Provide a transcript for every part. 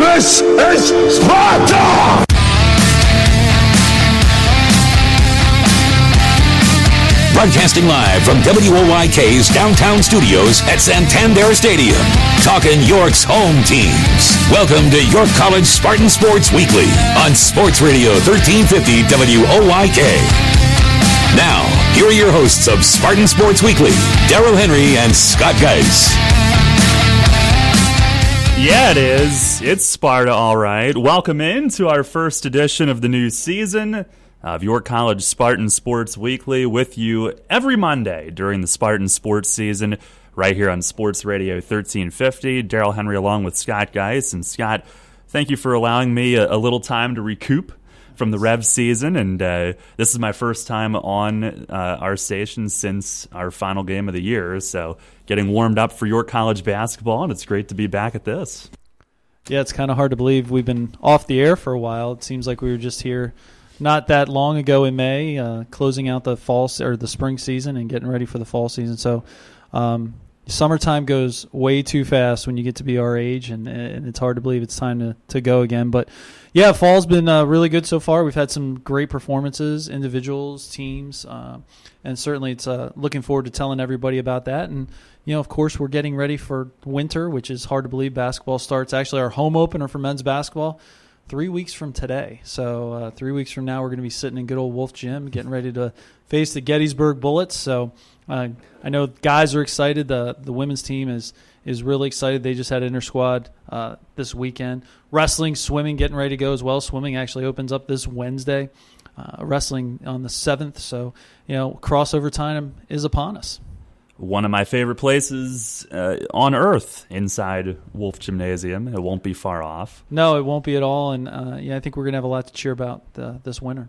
This is Sparta! Broadcasting live from WOYK's downtown studios at Santander Stadium. Talking York's home teams. Welcome to York College Spartan Sports Weekly on Sports Radio 1350 WOYK. Now, here are your hosts of Spartan Sports Weekly, Daryl Henry and Scott Geis. Yeah, it is. It's Sparta, all right. Welcome into our first edition of the new season of York College Spartan Sports Weekly, with you every Monday during the Spartan sports season right here on Sports Radio 1350. Daryl Henry along with Scott Geis. And Scott, thank you for allowing me a little time to recoup from the Rev season. And this is my first time on our station since our final game of the year. So getting warmed up for York College basketball, and it's great to be back at this. Yeah, it's kind of hard to believe we've been off the air for a while. It seems like we were just here not that long ago in May, closing out the fall or the spring season and getting ready for the fall season. So summertime goes way too fast when you get to be our age, and it's hard to believe it's time to go again. But yeah, fall's been really good so far. We've had some great performances, individuals, teams, and certainly it's looking forward to telling everybody about that. And of course, we're getting ready for winter, which is hard to believe. Basketball starts actually our home opener for men's basketball 3 weeks from today. So 3 weeks from now, we're going to be sitting in good old Wolf Gym getting ready to face the Gettysburg Bullets. So I know guys are excited. The women's team is really excited. They just had inter-squad this weekend. Wrestling, swimming, getting ready to go as well. Swimming actually opens up this Wednesday. Wrestling on the 7th. So, crossover time is upon us. One of my favorite places on earth inside Wolf Gymnasium. It won't be far off. No, it won't be at all. And I think we're going to have a lot to cheer about this winter.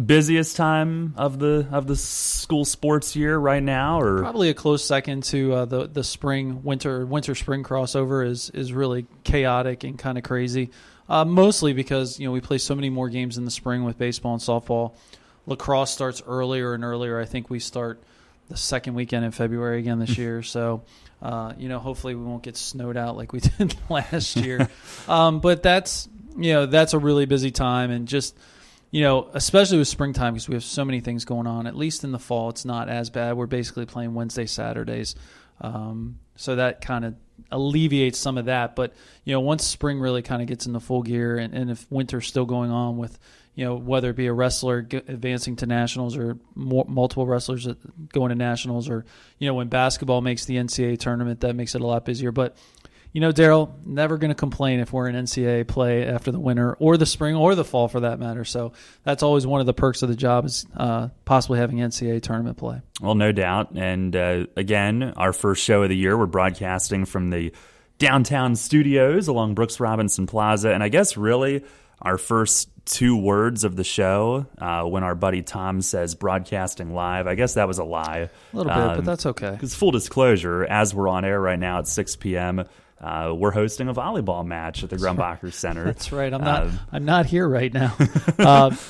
Busiest time of the school sports year right now, or probably a close second to the spring winter spring crossover is really chaotic and kind of crazy. Mostly because we play so many more games in the spring with baseball and softball. Lacrosse starts earlier and earlier. I think we start the second weekend in February again this year. So, hopefully we won't get snowed out like we did last year. But that's a really busy time, and just, especially with springtime, because we have so many things going on. At least in the fall, it's not as bad. We're basically playing Wednesday, Saturdays. So that kind of alleviates some of that. But, once spring really kind of gets into full gear, and if winter's still going on with, whether it be a wrestler advancing to nationals or multiple wrestlers going to nationals, or, when basketball makes the NCAA tournament, that makes it a lot busier. But, Daryl, never going to complain if we're in NCAA play after the winter or the spring or the fall for that matter. So that's always one of the perks of the job, is possibly having NCAA tournament play. Well, no doubt. And again, our first show of the year, we're broadcasting from the downtown studios along Brooks Robinson Plaza. And I guess really our first two words of the show, when our buddy Tom says broadcasting live, I guess that was a lie. A little bit, but that's okay. Because full disclosure, as we're on air right now at 6 p.m., we're hosting a volleyball match at the Grumbacher Center. That's right. I'm not here right now.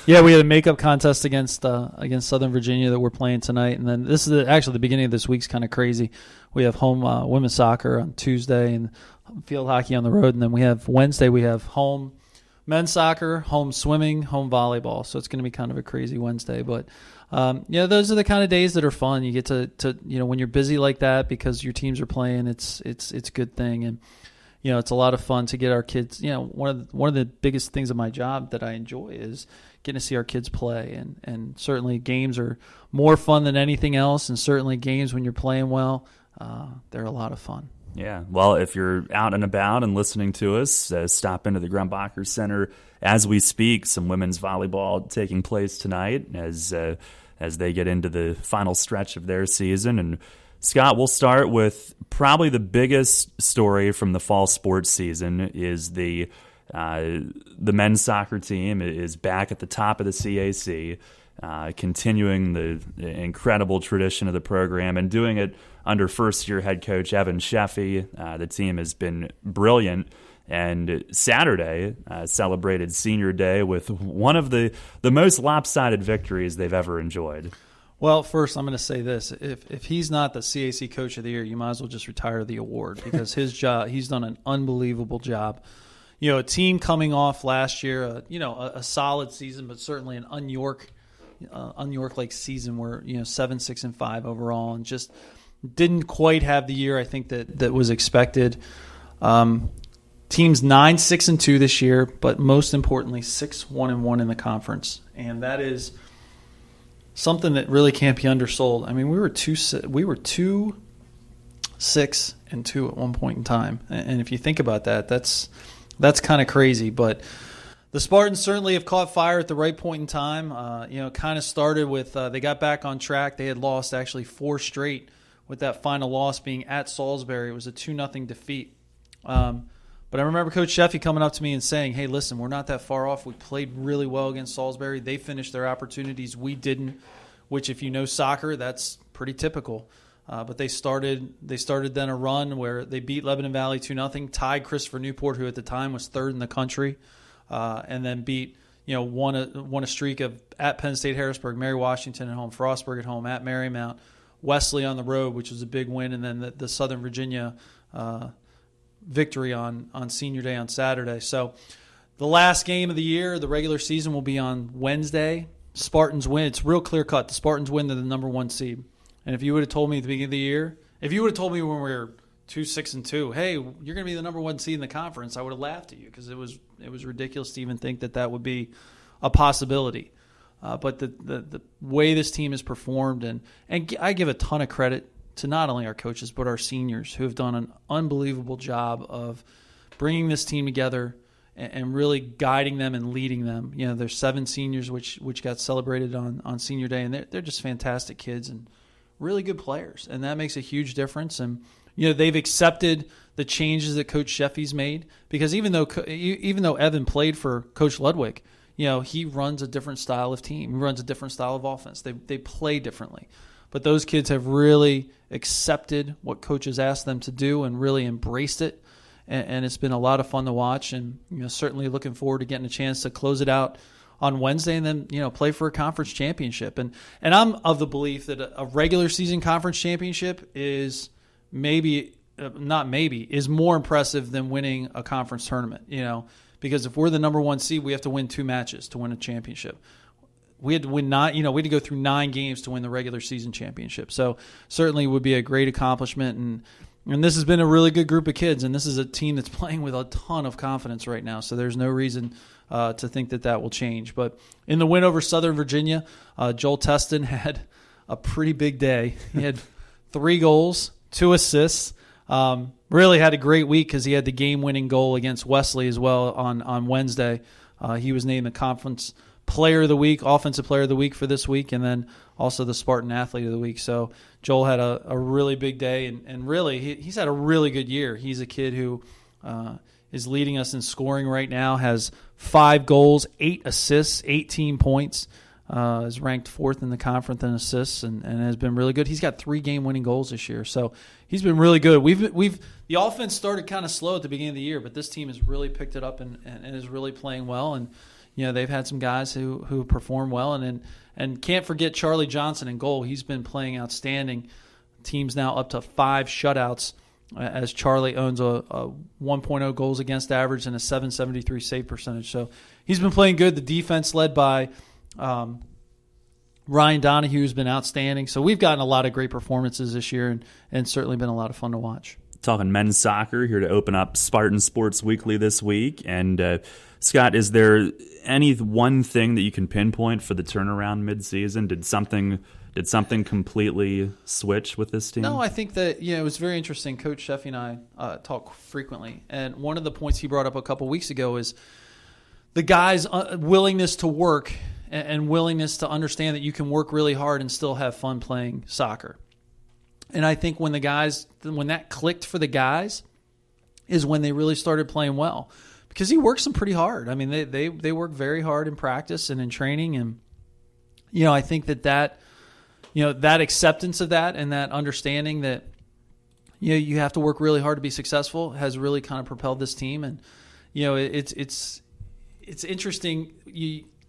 We had a makeup contest against Southern Virginia that we're playing tonight, and then this is actually the beginning of this week's kind of crazy. We have home women's soccer on Tuesday and field hockey on the road, and then we have Wednesday we have home men's soccer, home swimming, home volleyball. So it's going to be kind of a crazy Wednesday, but those are the kind of days that are fun. You get to when you're busy like that because your teams are playing, it's a good thing. And, it's a lot of fun to get our kids, one of the biggest things of my job that I enjoy is getting to see our kids play. And certainly games are more fun than anything else. And certainly games when you're playing well, they're a lot of fun. Yeah, well, if you're out and about and listening to us, stop into the Grumbacher Center as we speak. Some women's volleyball taking place tonight as they get into the final stretch of their season. And Scott, we'll start with probably the biggest story from the fall sports season is the men's soccer team is back at the top of the CAC, continuing the incredible tradition of the program and doing it under first-year head coach Evan Sheffy. The team has been brilliant, and Saturday celebrated Senior Day with one of the most lopsided victories they've ever enjoyed. Well, first I'm going to say this: if he's not the CAC Coach of the Year, you might as well just retire the award because he's done an unbelievable job. A team coming off last year, a solid season, but certainly an un-York like season where 7-6-5 overall, and just didn't quite have the year I think that was expected. Team's 9-6-2 this year, but most importantly 6-1-1 in the conference, and that is something that really can't be undersold. I mean, we were 2-6-2 at one point in time, and if you think about that, that's kind of crazy. But the Spartans certainly have caught fire at the right point in time. Kind of started with they got back on track. They had lost actually 4 straight, with that final loss being at Salisbury. It was a 2-0 defeat. But I remember Coach Sheffy coming up to me and saying, hey, listen, we're not that far off. We played really well against Salisbury. They finished their opportunities. We didn't, which if you know soccer, that's pretty typical. But they started then a run where they beat Lebanon Valley 2-0, tied Christopher Newport, who at the time was 3rd in the country, and then beat, won a streak of at Penn State Harrisburg, Mary Washington at home, Frostburg at home, at Marymount, Wesley on the road, which was a big win, and then the Southern Virginia victory on Senior Day on Saturday. So the last game of the year, the regular season, will be on Wednesday. Spartans win. It's real clear cut. The Spartans win. They're the number 1 seed. And if you would have told me at the beginning of the year, if you would have told me when we were 2-6-2, hey, you're going to be the number 1 seed in the conference, I would have laughed at you because it was ridiculous to even think that would be a possibility. But the way this team has performed, and I give a ton of credit to not only our coaches but our seniors, who have done an unbelievable job of bringing this team together and really guiding them and leading them. There's 7 seniors which got celebrated on Senior Day, and they're just fantastic kids and really good players, and that makes a huge difference. And they've accepted the changes that Coach Sheffy's made, because even though Evan played for Coach Ludwig, he runs a different style of team. He runs a different style of offense. They play differently. But those kids have really accepted what Coach has asked them to do and really embraced it. And it's been a lot of fun to watch. And certainly looking forward to getting a chance to close it out on Wednesday and then play for a conference championship. And I'm of the belief that a regular season conference championship is is more impressive than winning a conference tournament. Because if we're the number 1 seed, we have to win 2 matches to win a championship. We had to win we had to go through 9 games to win the regular season championship. So certainly would be a great accomplishment. And this has been a really good group of kids, and this is a team that's playing with a ton of confidence right now. So there's no reason to think that will change. But in the win over Southern Virginia, Joel Teston had a pretty big day. He had 3 goals, 2 assists. Really had a great week because he had the game-winning goal against Wesley as well on Wednesday. He was named the conference player of the week, offensive player of the week for this week, and then also the Spartan athlete of the week. So Joel had a really big day, and really he's had a really good year. He's a kid who is leading us in scoring right now, has 5 goals, 8 assists, 18 points, is ranked 4th in the conference in assists, and has been really good. He's got 3 game-winning goals this year, so he's been really good. The offense started kind of slow at the beginning of the year, but this team has really picked it up and is really playing well. And they've had some guys who perform well, and can't forget Charlie Johnson in goal. He's been playing outstanding. Team's now up to 5 shutouts, as Charlie owns a 1.0 goals against average and a 773 save percentage. So he's been playing good. The defense led by Ryan Donahue has been outstanding. So we've gotten a lot of great performances this year, and certainly been a lot of fun to watch. Talking men's soccer here to open up Spartan Sports Weekly this week. And Scott, is there any one thing that you can pinpoint for the turnaround midseason? Did something completely switch with this team? No, I think that it was very interesting. Coach Sheffy and I talk frequently, and one of the points he brought up a couple weeks ago is the guys' willingness to work and willingness to understand that you can work really hard and still have fun playing soccer. And I think when that clicked for the guys is when they really started playing well, because he works them pretty hard. I mean, they work very hard in practice and in training, and I think that acceptance of that and that understanding that you have to work really hard to be successful has really kind of propelled this team. And it's interesting.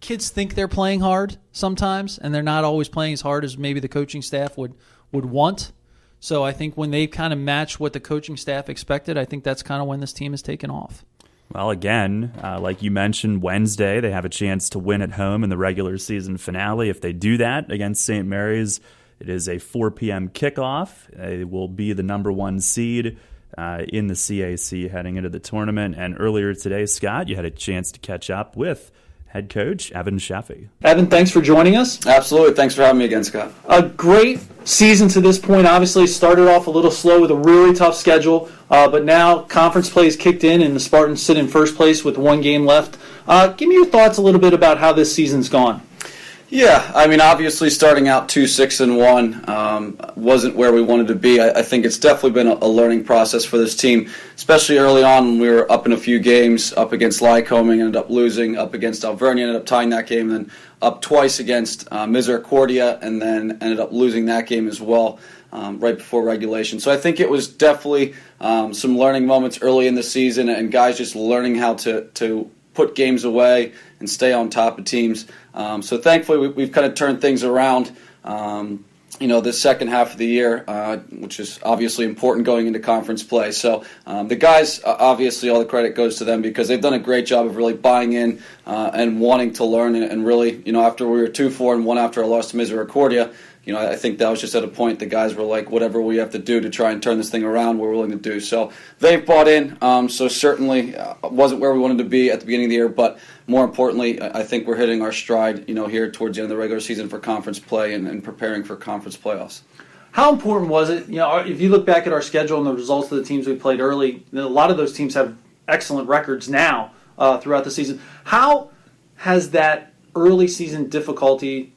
kids think they're playing hard sometimes, and they're not always playing as hard as maybe the coaching staff would want. So I think when they kind of match what the coaching staff expected, I think that's kind of when this team has taken off. Well, again, like you mentioned, Wednesday they have a chance to win at home in the regular season finale. If they do that against St. Mary's, it is a 4 p.m. kickoff. They will be the number 1 seed in the CAC heading into the tournament. And earlier today, Scott, you had a chance to catch up with head coach Evan Sheffy. Evan, thanks for joining us. Absolutely. Thanks for having me again, Scott. A great season to this point. Obviously started off a little slow with a really tough schedule, but now conference play has kicked in and the Spartans sit in first place with 1 game left. Give me your thoughts a little bit about how this season's gone. Yeah, I mean, obviously starting out 2-6-1 wasn't where we wanted to be. I think it's definitely been a learning process for this team, especially early on when we were up in a few games, up against Lycoming, ended up losing, up against Alvernia, ended up tying that game, and then up twice against Misericordia, and then ended up losing that game as well right before regulation. So I think it was definitely some learning moments early in the season, and guys just learning how to put games away and stay on top of teams. So thankfully we've kind of turned things around, this second half of the year, which is obviously important going into conference play. So the guys, obviously all the credit goes to them because they've done a great job of really buying in and wanting to learn. And really, after we were 2-4-1 after our loss to Misericordia, I think that was just at a point the guys were like, whatever we have to do to try and turn this thing around, we're willing to do. So they've bought in. So certainly wasn't where we wanted to be at the beginning of the year, but more importantly, I think we're hitting our stride, here towards the end of the regular season for conference play and preparing for conference playoffs. How important was it? If you look back at our schedule and the results of the teams we played early, a lot of those teams have excellent records now throughout the season. How has that early season difficulty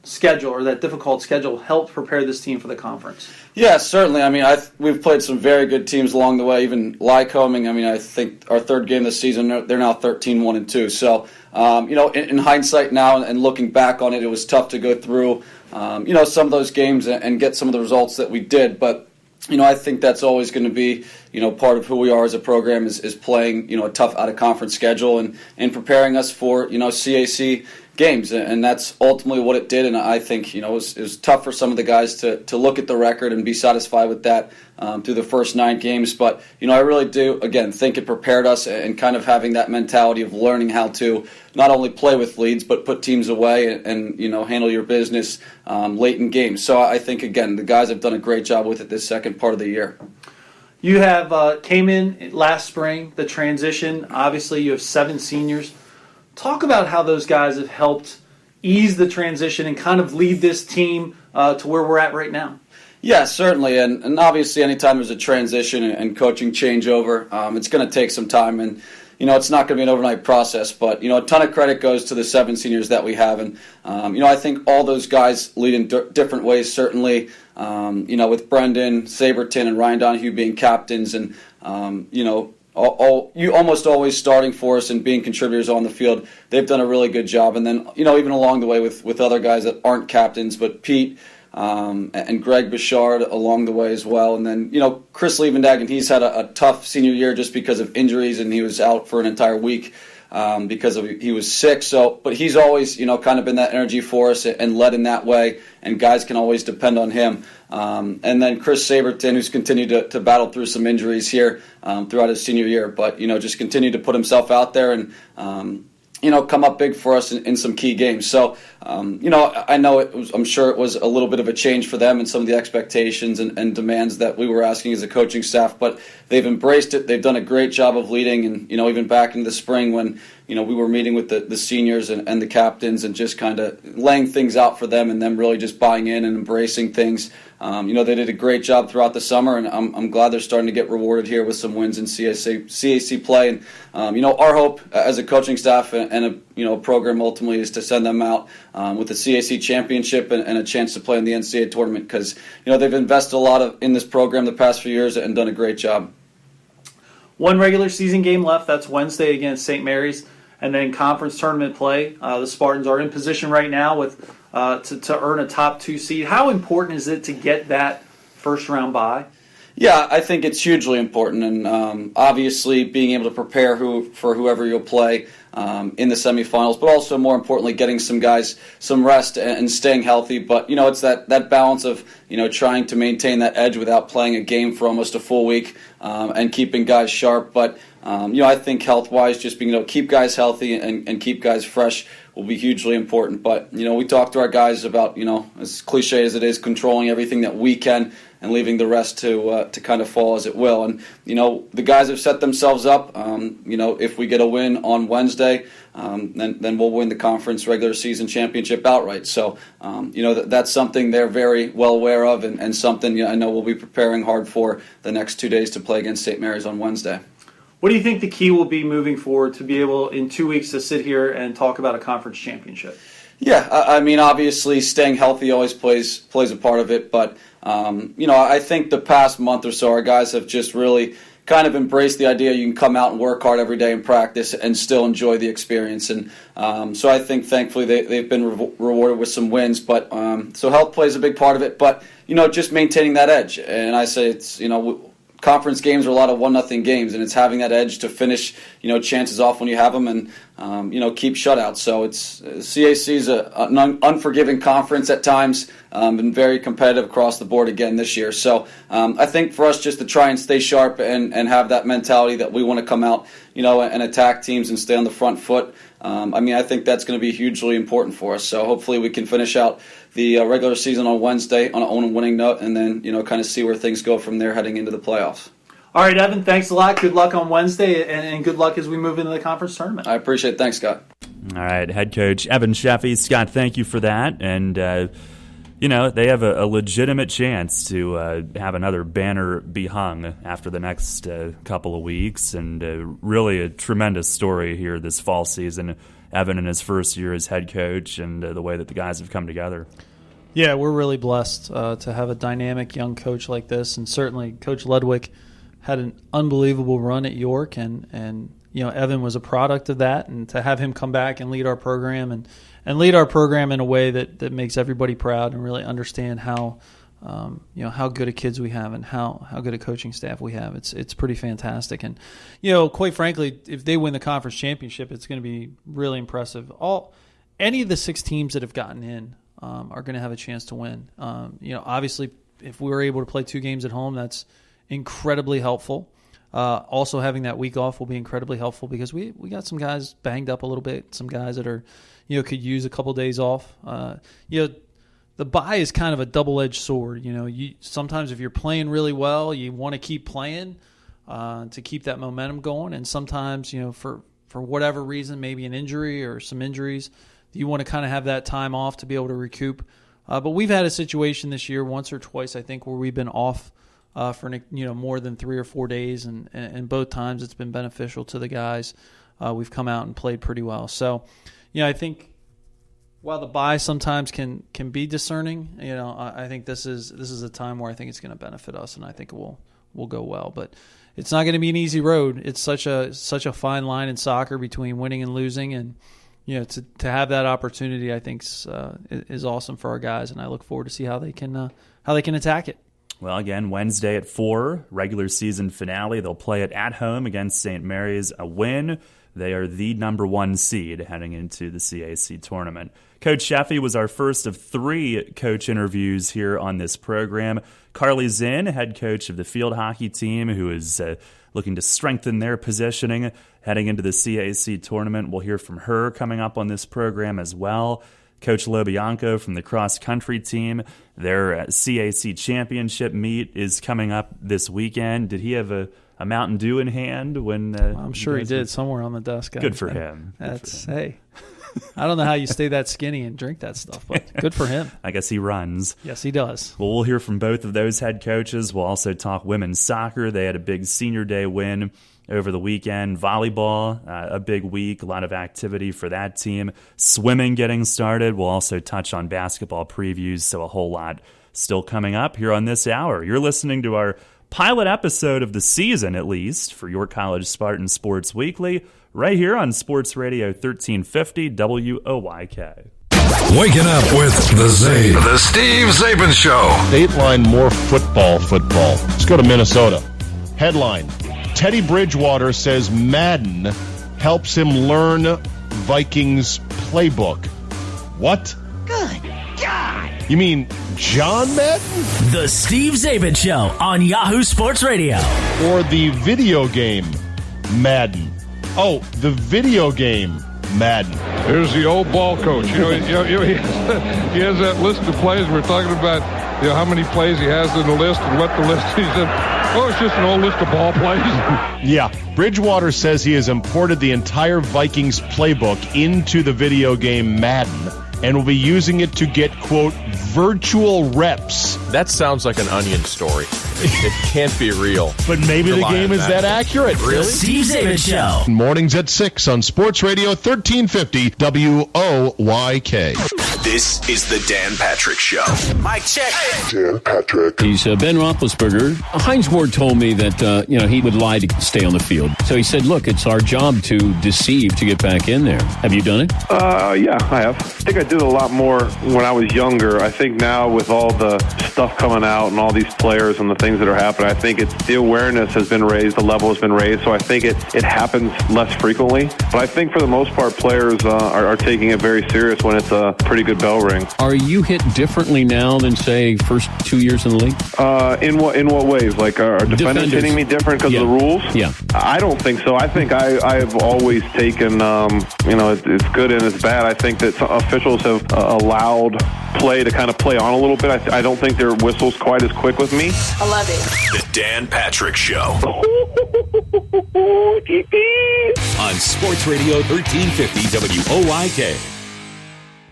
schedule or that difficult schedule helped prepare this team for the conference? Yeah, certainly. I mean, we've played some very good teams along the way. Even Lycoming, I think our third game this season, they're now 13-1-2. So, in hindsight now and looking back on it, it was tough to go through, some of those games and get some of the results that we did. But, I think that's always going to be, part of who we are as a program is playing, a tough out-of-conference schedule and preparing us for, CAC games. And that's ultimately what it did. And I think, it was tough for some of the guys to look at the record and be satisfied with that through the first 9 games. But, I really do, again, think it prepared us and kind of having that mentality of learning how to not only play with leads, but put teams away and handle your business late in games. So I think, again, the guys have done a great job with it this second part of the year. You have came in last spring, the transition. Obviously, you have 7 seniors. Talk about how those guys have helped ease the transition and kind of lead this team to where we're at right now. Yeah, certainly. And obviously, anytime there's a transition and coaching changeover, it's going to take some time. And, it's not going to be an overnight process. But, a ton of credit goes to the 7 seniors that we have. And, I think all those guys lead in different ways, certainly, with Brendan, Saberton, and Ryan Donahue being captains and, you almost always starting for us and being contributors on the field. They've done a really good job. And then, even along the way with other guys that aren't captains, but Pete and Greg Bouchard along the way as well. And then, Chris Liebendagen, he's had a tough senior year just because of injuries, and he was out for an entire week because he was sick. So, but he's always, kind of been that energy for us and led in that way, and guys can always depend on him. And then Chris Saberton, who's continued to battle through some injuries here throughout his senior year, but, just continued to put himself out there and, come up big for us in some key games. So, I know I'm sure it was a little bit of a change for them and some of the expectations and demands that we were asking as a coaching staff, but they've embraced it. They've done a great job of leading, and, even back in the spring when, we were meeting with the seniors and the captains and just kind of laying things out for them and them really just buying in and embracing things. They did a great job throughout the summer, and I'm glad they're starting to get rewarded here with some wins in CAC play. And, our hope as a coaching staff and a program ultimately is to send them out with a CAC championship and a chance to play in the NCAA tournament because, they've invested a lot in this program the past few years and done a great job. 1 regular season game left. That's Wednesday against St. Mary's. And then conference tournament play. The Spartans are in position right now with to earn a top 2 seed. How important is it to get that first round bye? Yeah, I think it's hugely important, and obviously being able to prepare for whoever you'll play in the semifinals, but also more importantly, getting some guys some rest and staying healthy. But it's that balance of trying to maintain that edge without playing a game for almost a full week and keeping guys sharp. But I think health-wise, just being able to keep guys healthy and keep guys fresh will be hugely important. But we talk to our guys about as cliche as it is, controlling everything that we can and leaving the rest to kind of fall as it will. And the guys have set themselves up. If we get a win on Wednesday, then we'll win the conference regular season championship outright. So that's something they're very well aware of, and something I know we'll be preparing hard for the next 2 days to play against St. Mary's on Wednesday. What do you think the key will be moving forward to be able in 2 weeks to sit here and talk about a conference championship? Yeah, I mean, obviously staying healthy always plays a part of it, but I think the past month or so our guys have just really kind of embraced the idea you can come out and work hard every day in practice and still enjoy the experience. And so I think thankfully they've been rewarded with some wins, but so health plays a big part of it, but just maintaining that edge. And I say it's conference games are a lot of 1-0 games, and it's having that edge to finish, chances off when you have them, and keep shutouts. So it's CAC is an unforgiving conference at times, and very competitive across the board again this year. So I think for us just to try and stay sharp and have that mentality that we want to come out, and attack teams and stay on the front foot. I think that's going to be hugely important for us. So hopefully we can finish out the regular season on Wednesday on a winning note, and then kind of see where things go from there heading into the playoffs. All right, Evan, thanks a lot. Good luck on Wednesday, and good luck as we move into the conference tournament. I appreciate it. Thanks, Scott. All right, head coach Evan Sheffy. Scott, thank you for that. And, they have a legitimate chance to have another banner be hung after the next couple of weeks. And really a tremendous story here this fall season. Evan in his first year as head coach, and the way that the guys have come together. Yeah, we're really blessed to have a dynamic young coach like this, and certainly Coach Ludwig had an unbelievable run at York, and Evan was a product of that, and to have him come back and lead our program and lead our program in a way that makes everybody proud and really understand how how good of kids we have and how good a coaching staff we have. It's pretty fantastic. And quite frankly, if they win the conference championship, it's going to be really impressive. Any of the 6 teams that have gotten in are going to have a chance to win. Obviously, if we were able to play 2 games at home, that's incredibly helpful. Also, having that week off will be incredibly helpful because we got some guys banged up a little bit, some guys that are could use a couple days off. The bye is kind of a double-edged sword. Sometimes if you're playing really well, you want to keep playing to keep that momentum going, and sometimes for whatever reason, maybe an injury or some injuries, you want to kind of have that time off to be able to recoup. But we've had a situation this year once or twice, I think, where we've been off for more than 3 or 4 days, and both times it's been beneficial to the guys. We've come out and played pretty well. So, I think while the bye sometimes can be discerning, I think this is a time where I think it's going to benefit us, and I think it will go well. But it's not going to be an easy road. It's such a fine line in soccer between winning and losing, and to have that opportunity, I think is awesome for our guys, and I look forward to see how they can attack it. Well, again, Wednesday at 4, regular season finale. They'll play it at home against St. Mary's. A win, they are the number 1 seed heading into the CAC tournament. Coach Sheffy was our first of 3 coach interviews here on this program. Carly Zinn, head coach of the field hockey team, who is looking to strengthen their positioning heading into the CAC tournament. We'll hear from her coming up on this program as well. Coach Lobianco from the cross-country team, their CAC championship meet is coming up this weekend. Did he have a Mountain Dew in hand when? I'm sure he did, somewhere on the desk. Good for him. Hey, I don't know how you stay that skinny and drink that stuff, but good for him. I guess he runs. Yes, he does. Well, we'll hear from both of those head coaches. We'll also talk women's soccer. They had a big senior day win over the weekend. Volleyball, a big week, a lot of activity for that team. Swimming getting started. We'll also touch on basketball previews, so a whole lot still coming up here on this hour. You're listening to our pilot episode of the season, at least, for York College Spartan Sports Weekly, right here on Sports Radio 1350 WOYK. Waking up with the Zabe. The Steve Zabin Show. Dateline more football. Let's go to Minnesota. Headline: Teddy Bridgewater says Madden helps him learn Vikings playbook. What? Good God. You mean John Madden? The Steve Zabin Show on Yahoo Sports Radio. Or the video game Madden? Oh, the video game Madden. There's the old ball coach. He has that list of plays. We're talking about how many plays he has in the list and what the list. He said, it's just an old list of ball plays. Yeah, Bridgewater says he has imported the entire Vikings playbook into the video game Madden and will be using it to get, quote, virtual reps. That sounds like an Onion story. It can't be real. But maybe the game is that accurate. Really? Steve Zabin Show. Mornings at 6 on Sports Radio 1350 WOYK. This is the Dan Patrick Show. Mike check. Dan Patrick. He's Ben Roethlisberger. Heinz Ward told me that he would lie to stay on the field. So he said, look, it's our job to deceive to get back in there. Have you done it? Yeah, I have. I think I did a lot more when I was younger. I think now with all the stuff coming out and all these players and the things that are happening, I think the awareness has been raised, the level has been raised, so I think it happens less frequently. But I think for the most part, players are taking it very serious when it's a pretty good bell ring. Are you hit differently now than, say, first 2 years in the league? In what ways? Like, are defenders hitting me different because of the rules? Yeah. I don't think so. I think I've always taken, it's good and it's bad. I think that officials have allowed play to kind of play on a little bit. I don't think their whistle's quite as quick with me. I love it. The Dan Patrick Show. On Sports Radio 1350 WOYK.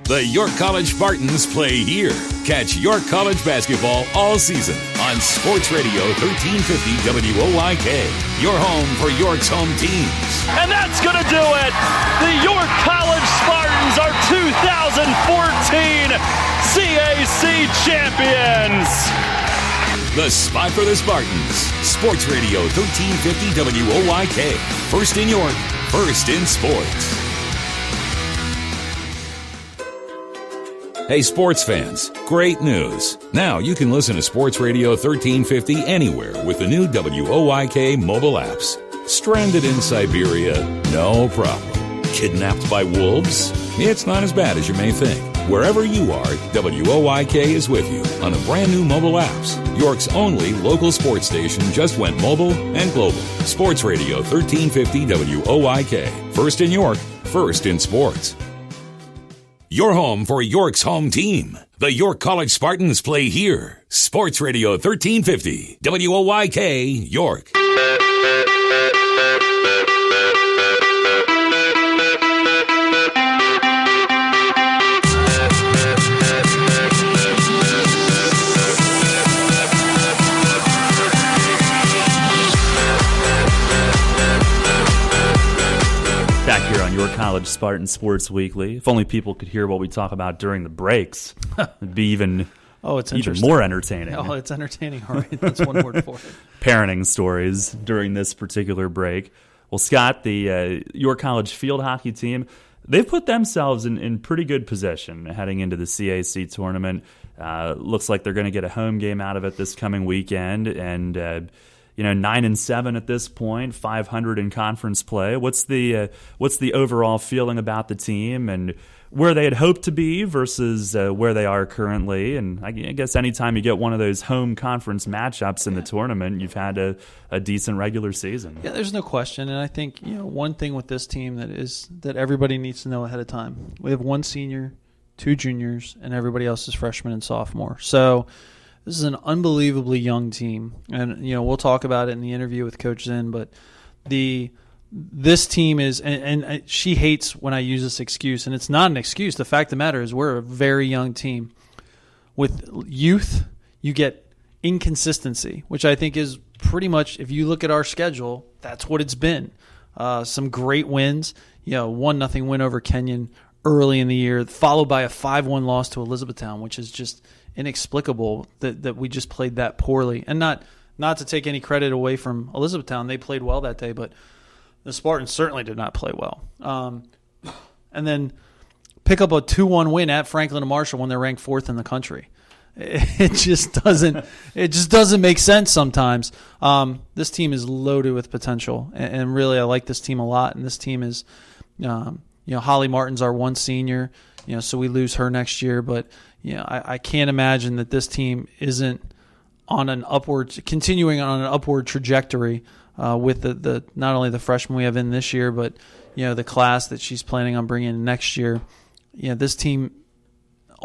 The York College Spartans play here. Catch York College basketball all season on Sports Radio 1350 WOYK. Your home for York's home teams. And that's going to do it. The York College Spartans are 2014 CAC champions. The spot for the Spartans. Sports Radio 1350 WOYK. First in York, first in sports. Hey, sports fans, great news. Now you can listen to Sports Radio 1350 anywhere with the new WOYK mobile apps. Stranded in Siberia? No problem. Kidnapped by wolves? It's not as bad as you may think. Wherever you are, WOYK is with you on the brand new mobile apps. York's only local sports station just went mobile and global. Sports Radio 1350 WOYK. First in York, first in sports. Your home for York's home team. The York College Spartans play here. Sports Radio 1350 WOYK, York. Back here on York College Spartan Sports Weekly. If only people could hear what we talk about during the breaks, it'd be even more entertaining. Oh, it's entertaining. All right, that's one word for it. Parenting stories during this particular break. Well, Scott, the York College field hockey team, they've put themselves in pretty good position heading into the CAC tournament. Looks like they're going to get a home game out of it this coming weekend, and 9-7 at this point, 500 in conference play. What's the overall feeling about the team and where they had hoped to be versus where they are currently? And I guess anytime you get one of those home conference matchups in the tournament, you've had a decent regular season. Yeah, there's no question. And I think one thing with this team that everybody needs to know ahead of time. We have one senior, two juniors, and everybody else is freshman and sophomore. So this is an unbelievably young team, and we'll talk about it in the interview with Coach Zinn. But this team is, and she hates when I use this excuse, and it's not an excuse. The fact of the matter is, we're a very young team. With youth, you get inconsistency, which I think is pretty much, if you look at our schedule, that's what it's been. Some great wins, 1-0 win over Kenyon early in the year, followed by a 5-1 loss to Elizabethtown, which is just inexplicable that we just played that poorly. And not to take any credit away from Elizabethtown, they played well that day, but the Spartans certainly did not play well. And then pick up a 2-1 win at Franklin and Marshall when they're ranked 4th in the country. It just doesn't make sense sometimes. This team is loaded with potential, and really I like this team a lot. And this team is, Holly Martin's our one senior, so we lose her next year. But I can't imagine that this team isn't continuing on an upward trajectory with the not only the freshmen we have in this year, but the class that she's planning on bringing in next year. This team,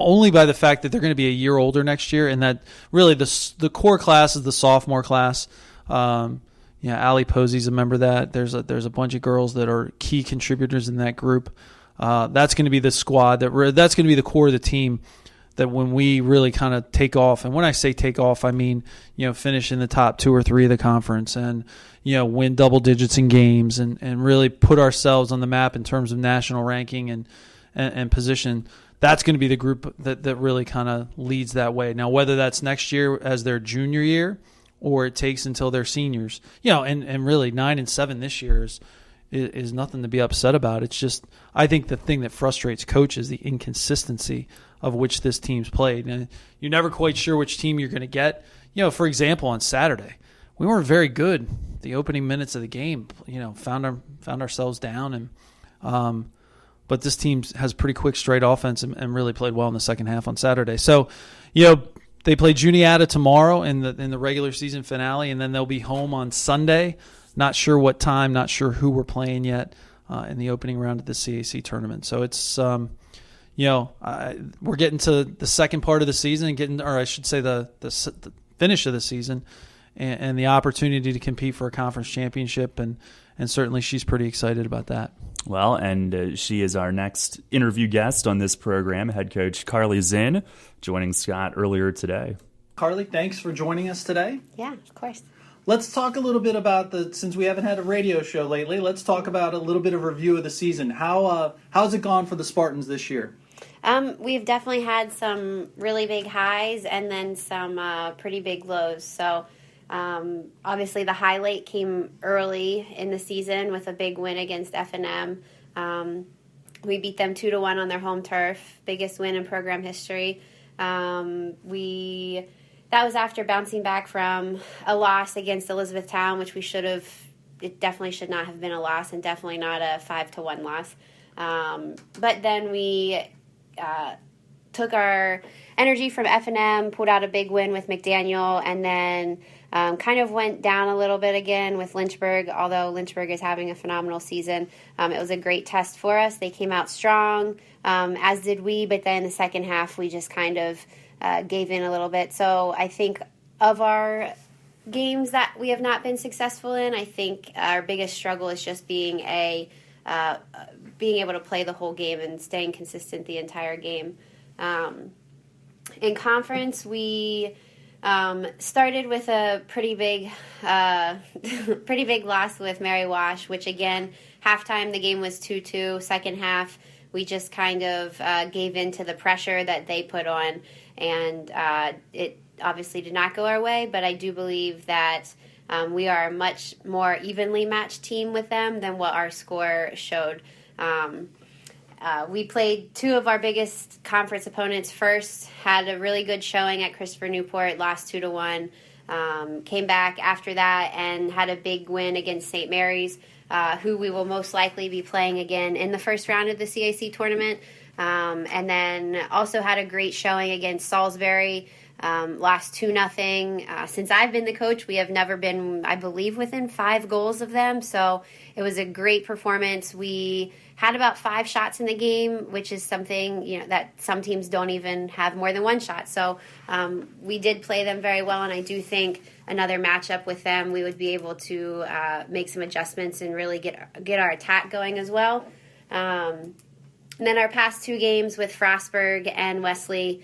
only by the fact that they're going to be a year older next year, and that really the core class is the sophomore class. Allie Posey's a member of that. There's a bunch of girls that are key contributors in that group. That's going to be the squad that's going to be the core of the team. That when we really kind of take off, and when I say take off, I mean finish in the top 2 or 3 of the conference, and win double digits in games, and really put ourselves on the map in terms of national ranking and position. That's going to be the group that really kind of leads that way. Now, whether that's next year as their junior year or it takes until they're seniors, and really 9 and 7 this year is nothing to be upset about. It's just, I think the thing that frustrates coaches is the inconsistency of which this team's played. And you're never quite sure which team you're going to get. For example, on Saturday, we weren't very good. The opening minutes of the game, found ourselves down, and but this team has pretty quick, straight offense and really played well in the second half on Saturday. So, they play Juniata tomorrow in the regular season finale, and then they'll be home on Sunday. Not sure what time, not sure who we're playing yet in the opening round of the CAC tournament. So it's we're getting to the second part of the season, or I should say the finish of the season, and the opportunity to compete for a conference championship, and certainly she's pretty excited about that. Well, and she is our next interview guest on this program, head coach Carly Zinn, joining Scott earlier today. Carly, thanks for joining us today. Yeah, of course. Let's talk a little bit about since we haven't had a radio show lately, let's talk about a little bit of review of the season. How's it gone for the Spartans this year? We've definitely had some really big highs and then some pretty big lows. So obviously the highlight came early in the season with a big win against F&M. We beat them 2-1 on their home turf, biggest win in program history. That was after bouncing back from a loss against Elizabethtown, which it definitely should not have been a loss, and definitely not a 5-1 loss. But then we took our energy from F&M, pulled out a big win with McDaniel, and then kind of went down a little bit again with Lynchburg, although Lynchburg is having a phenomenal season. It was a great test for us. They came out strong, as did we, but then the second half we just kind of gave in a little bit. So I think of our games that we have not been successful in, I think our biggest struggle is just being able to play the whole game and staying consistent the entire game. In conference, we started with a pretty big loss with Mary Wash, which again, halftime the game was 2-2. Second half, we just kind of gave in to the pressure that they put on, and it obviously did not go our way, but I do believe that we are a much more evenly matched team with them than what our score showed. We played 2 of our biggest conference opponents first, had a really good showing at Christopher Newport, lost 2-1, came back after that and had a big win against St. Mary's, who we will most likely be playing again in the first round of the CAC tournament. And then also had a great showing against Salisbury, lost 2-0. Since I've been the coach, we have never been, I believe, within 5 goals of them. So it was a great performance. We had about 5 shots in the game, which is something that some teams don't even have more than 1 shot. So we did play them very well, and I do think another matchup with them, we would be able to make some adjustments and really get our attack going as well. And then our past 2 games with Frostburg and Wesley,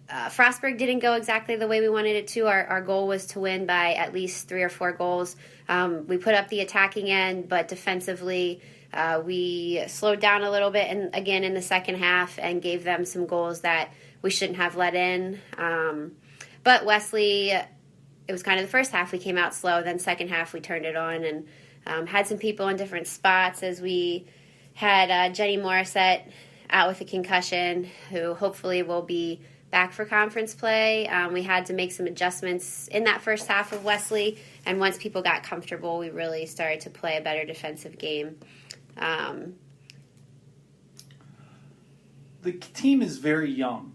Frostburg didn't go exactly the way we wanted it to. Our goal was to win by at least 3 or 4 goals. We put up the attacking end, but defensively we slowed down a little bit, and again in the second half, and gave them some goals that we shouldn't have let in. But Wesley, it was kind of the first half we came out slow, then second half we turned it on and had some people in different spots, as we had Jenny Morissette out with a concussion, who hopefully will be back for conference play. We had to make some adjustments in that first half of Wesley, and once people got comfortable, we really started to play a better defensive game. The team is very young.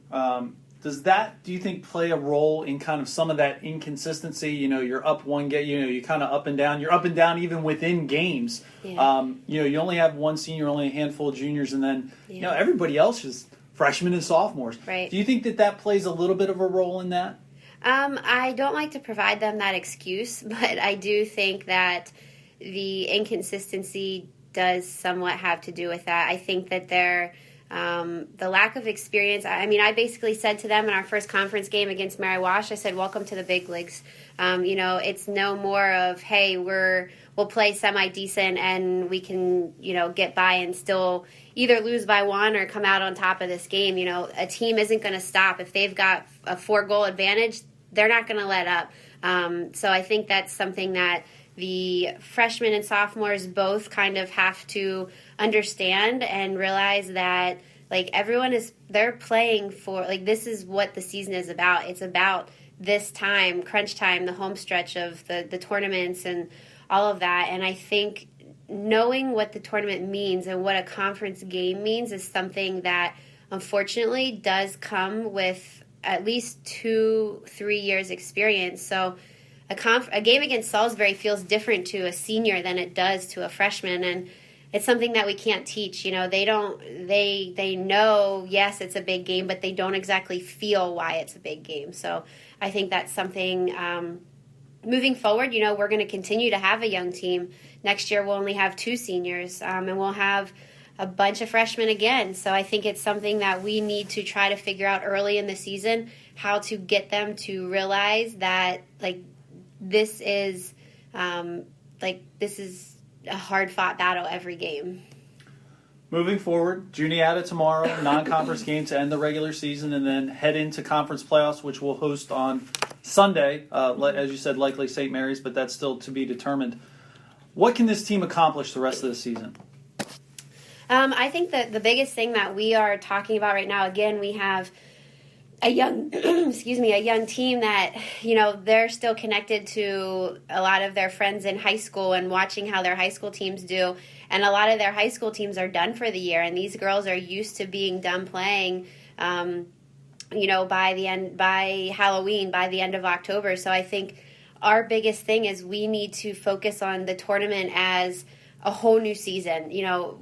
Does that, do you think, play a role in kind of some of that inconsistency? You're up one game, you're kind of up and down. You're up and down even within games. Yeah. You only have one senior, only a handful of juniors, and then, everybody else is freshmen and sophomores. Right. Do you think that plays a little bit of a role in that? I don't like to provide them that excuse, but I do think that the inconsistency does somewhat have to do with that. I think that they're the lack of experience. I basically said to them in our first conference game against Mary Wash, I said, welcome to the big leagues. It's no more of, hey, we'll play semi-decent and we can, get by and still either lose by one or come out on top of this game. A team isn't going to stop. If they've got a 4-goal advantage, they're not going to let up. So I think that's something that the freshmen and sophomores both kind of have to understand and realize that, they're playing for, this is what the season is about. It's about this time, crunch time, the home stretch of the tournaments and all of that. And I think knowing what the tournament means and what a conference game means is something that unfortunately does come with at least 2-3 years experience. So a game against Salisbury feels different to a senior than it does to a freshman, and it's something that we can't teach. They know, yes, it's a big game, but they don't exactly feel why it's a big game. So I think that's something moving forward. We're going to continue to have a young team. Next year we'll only have 2 seniors, and we'll have a bunch of freshmen again. So I think it's something that we need to try to figure out early in the season, how to get them to realize that, this is a hard-fought battle every game. Moving forward, Juniata tomorrow, non-conference game to end the regular season, and then head into conference playoffs, which we'll host on Sunday. As you said, likely St. Mary's, but that's still to be determined. What can this team accomplish the rest of the season? I think that the biggest thing that we are talking about right now, again, we have a young team that, they're still connected to a lot of their friends in high school and watching how their high school teams do. And a lot of their high school teams are done for the year, and these girls are used to being done playing, by Halloween, by the end of October. So I think our biggest thing is we need to focus on the tournament as a whole new season.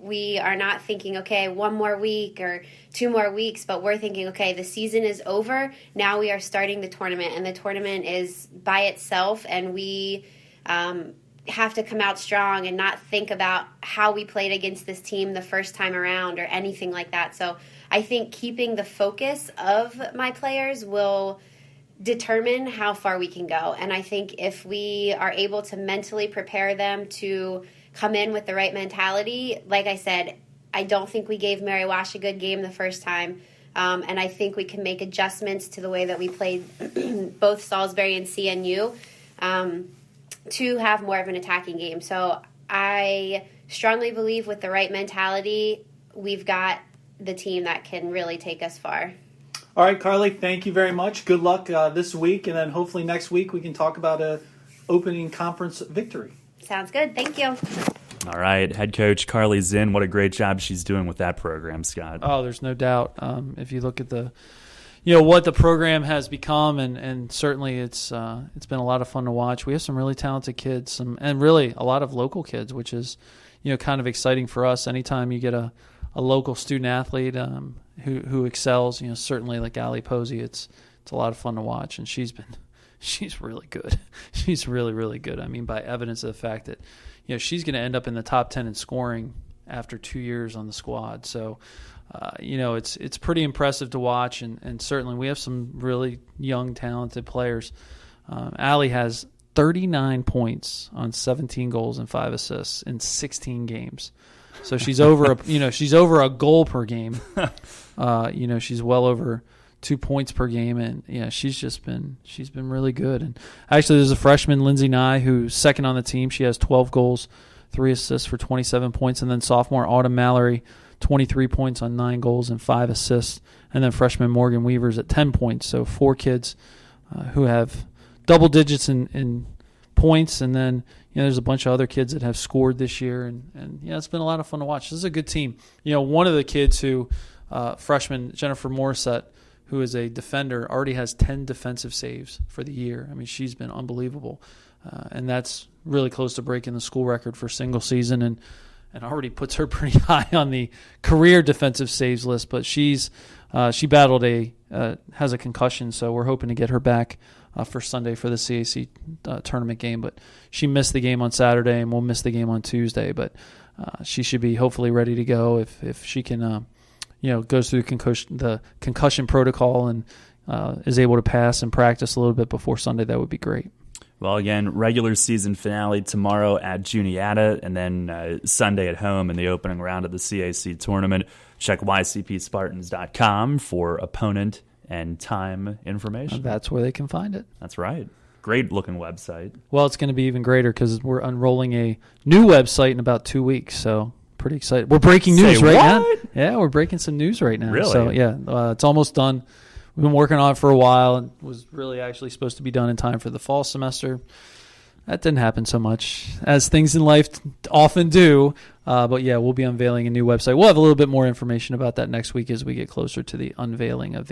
We are not thinking, okay, 1 more week or 2 more weeks, but we're thinking, okay, the season is over. Now we are starting the tournament, and the tournament is by itself, and we have to come out strong and not think about how we played against this team the first time around or anything like that. So I think keeping the focus of my players will determine how far we can go. And I think if we are able to mentally prepare them to come in with the right mentality, like I said, I don't think we gave Mary Wash a good game the first time. And I think we can make adjustments to the way that we played both Salisbury and CNU to have more of an attacking game. So I strongly believe with the right mentality, we've got the team that can really take us far. All right, Carly, thank you very much. Good luck this week, and then hopefully next week we can talk about a opening conference victory. Sounds good. Thank you. All right, head coach Carly Zinn, what a great job she's doing with that program, Scott. Oh, there's no doubt. If you look at what the program has become, and certainly it's been a lot of fun to watch. We have some really talented kids, and really a lot of local kids, which is kind of exciting for us. Anytime you get a local student athlete who excels, certainly like Allie Posey, it's a lot of fun to watch, and she's really good. She's really, really good. I mean, by evidence of the fact that she's going to end up in the top 10 in scoring after 2 years on the squad. So, it's pretty impressive to watch, and certainly we have some really young, talented players. Allie has 39 points on 17 goals and 5 assists in 16 games. So she's over she's over a goal per game. She's well over 2 points per game, and she's been really good. And actually, there's a freshman, Lindsay Nye, who's second on the team. She has 12 goals, 3 assists for 27 points, and then sophomore Autumn Mallory, 23 points on 9 goals and 5 assists. And then freshman Morgan Weaver's at 10 points. So 4 kids who have double digits in points. And then there's a bunch of other kids that have scored this year. And it's been a lot of fun to watch. This is a good team. One of the kids who, freshman Jennifer Morissette, who is a defender, already has 10 defensive saves for the year. I mean, she's been unbelievable. And that's really close to breaking the school record for single season and already puts her pretty high on the career defensive saves list. But she battled has a concussion, so we're hoping to get her back for Sunday for the CAC tournament game. But she missed the game on Saturday and we'll miss the game on Tuesday. But she should be hopefully ready to go if she can goes through the concussion protocol and is able to pass and practice a little bit before Sunday. That would be great. Well, again, regular season finale tomorrow at Juniata, and then Sunday at home in the opening round of the CAC tournament. Check ycpspartans.com for opponent and time information. That's where they can find it. That's right. Great-looking website. Well, it's going to be even greater because we're unrolling a new website in about 2 weeks, so pretty excited. We're breaking news right now. Yeah, we're breaking some news right now. Really? So, it's almost done. We've been working on it for a while and was really actually supposed to be done in time for the fall semester. That didn't happen so much, as things in life often do. But, we'll be unveiling a new website. We'll have a little bit more information about that next week as we get closer to the unveiling of